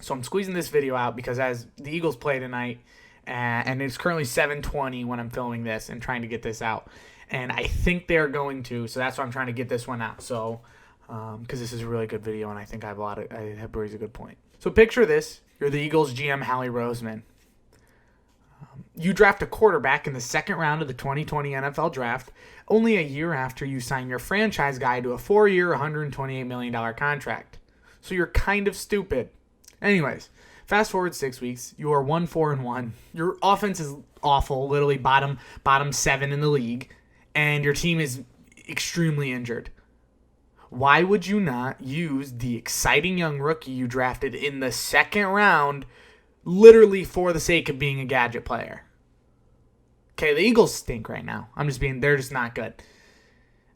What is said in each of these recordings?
So I'm squeezing this video out because as the Eagles play tonight, and it's currently 7:20 when I'm filming this and trying to get this out. And I think they're going to, so that's why I'm trying to get this one out. So, because this is a really good video, and I think I have raised a good point. So picture this: you're the Eagles GM, Howie Roseman. You draft a quarterback in the second round of the 2020 NFL Draft, only a year after you sign your franchise guy to a 4-year, $128 million contract. So you're kind of stupid. Anyways, fast forward 6 weeks, you are 1-4-1. Your offense is awful, literally bottom 7 in the league, and your team is extremely injured. Why would you not use the exciting young rookie you drafted in the second round literally for the sake of being a gadget player? Okay, the Eagles stink right now. They're just not good.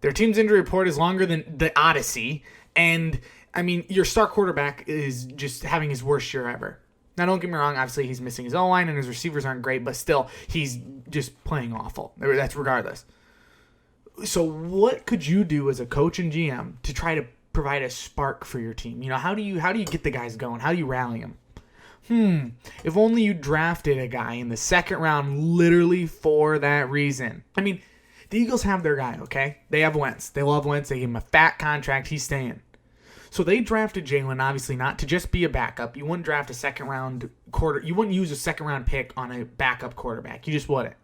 Their team's injury report is longer than the Odyssey, and your star quarterback is just having his worst year ever. Now, don't get me wrong. Obviously, he's missing his O-line, and his receivers aren't great, but still, he's just playing awful. That's regardless. So what could you do as a coach and GM to try to provide a spark for your team? How do you get the guys going? How do you rally them? If only you drafted a guy in the second round literally for that reason. The Eagles have their guy, okay? They have Wentz. They love Wentz. They gave him a fat contract. He's staying. So they drafted Jalen, obviously not to just be a backup. You wouldn't draft a you wouldn't use a second round pick on a backup quarterback. You just wouldn't.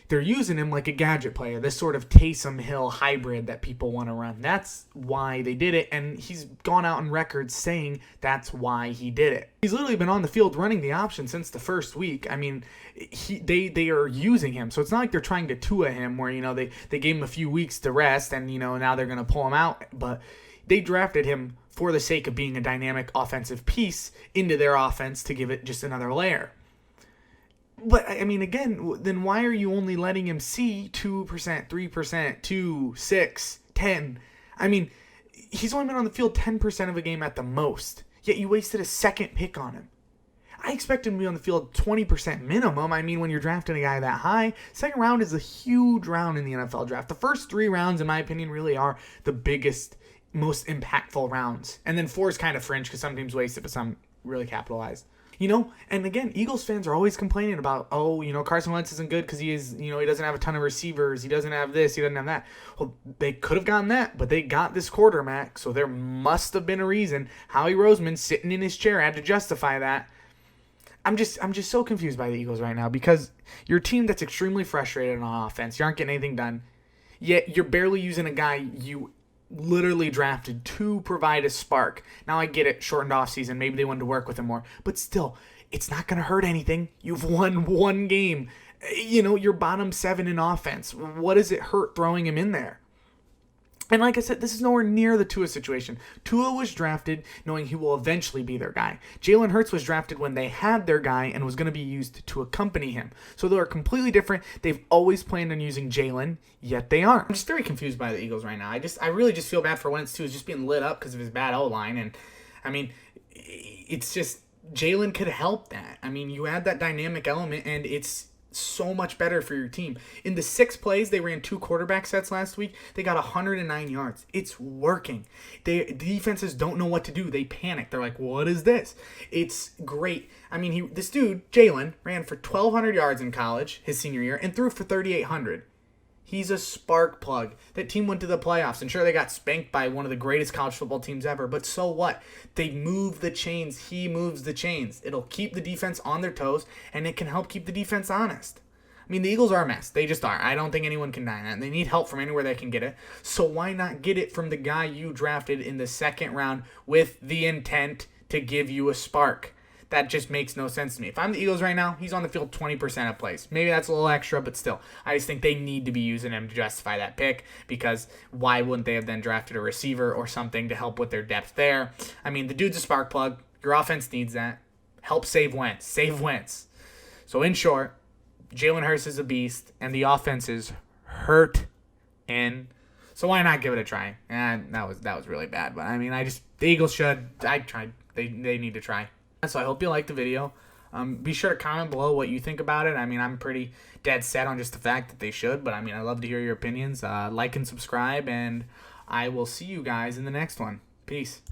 They're using him like a gadget player, this sort of Taysom Hill hybrid that people want to run. That's why they did it, and he's gone out on record saying that's why he did it. He's literally been on the field running the option since the first week. They are using him, so it's not like they're trying to Tua him where, they gave him a few weeks to rest, and, now they're going to pull him out, but they drafted him for the sake of being a dynamic offensive piece into their offense to give it just another layer. But, again, then why are you only letting him see 2%, 3%, 2, 6, 10? He's only been on the field 10% of a game at the most, yet you wasted a second pick on him. I expect him to be on the field 20% minimum. When you're drafting a guy that high, second round is a huge round in the NFL draft. The first 3 rounds, in my opinion, really are the biggest, most impactful rounds. And then 4 is kind of fringe because some teams waste it, but some really capitalize. And again, Eagles fans are always complaining about, Carson Wentz isn't good because he doesn't have a ton of receivers. He doesn't have this. He doesn't have that. Well, they could have gotten that, but they got this quarterback, so there must have been a reason. Howie Roseman, sitting in his chair, had to justify that. I'm just so confused by the Eagles right now because you're a team that's extremely frustrated on offense. You aren't getting anything done, yet you're barely using a guy you literally drafted to provide a spark. Now I get it, shortened off season, maybe they wanted to work with him more, but still, it's not going to hurt anything. You've won 1 game. You're bottom 7 in offense. What does it hurt throwing him in there? And like I said, this is nowhere near the Tua situation. Tua was drafted knowing he will eventually be their guy. Jalen Hurts was drafted when they had their guy and was going to be used to accompany him. So they're completely different. They've always planned on using Jalen, yet they aren't. I'm just very confused by the Eagles right now. I really just feel bad for Wentz too. He's just being lit up because of his bad O-line. And it's just Jalen could help that. You add that dynamic element and it's so much better for your team. In the 6 plays, they ran 2 quarterback sets last week. They got 109 yards. It's working. The defenses don't know what to do. They panic. They're like, what is this? It's great. This dude, Jalen, ran for 1,200 yards in college, his senior year, and threw for 3,800. He's a spark plug. That team went to the playoffs, and sure, they got spanked by one of the greatest college football teams ever, but so what? They move the chains. He moves the chains. It'll keep the defense on their toes, and it can help keep the defense honest. The Eagles are a mess. They just are. I don't think anyone can deny that. They need help from anywhere they can get it. So why not get it from the guy you drafted in the second round with the intent to give you a spark? That just makes no sense to me. If I'm the Eagles right now, he's on the field 20% of plays. Maybe that's a little extra, but still. I just think they need to be using him to justify that pick because why wouldn't they have then drafted a receiver or something to help with their depth there? The dude's a spark plug. Your offense needs that. Help save Wentz. Save Wentz. So in short, Jalen Hurts is a beast, and the offense is hurt in. So why not give it a try? That was really bad, but the Eagles should. I tried. They need to try. So I hope you liked the video. Be sure to comment below what you think about it. I'm pretty dead set on just the fact that they should, but I love to hear your opinions. Like and subscribe, and I will see you guys in the next one. Peace.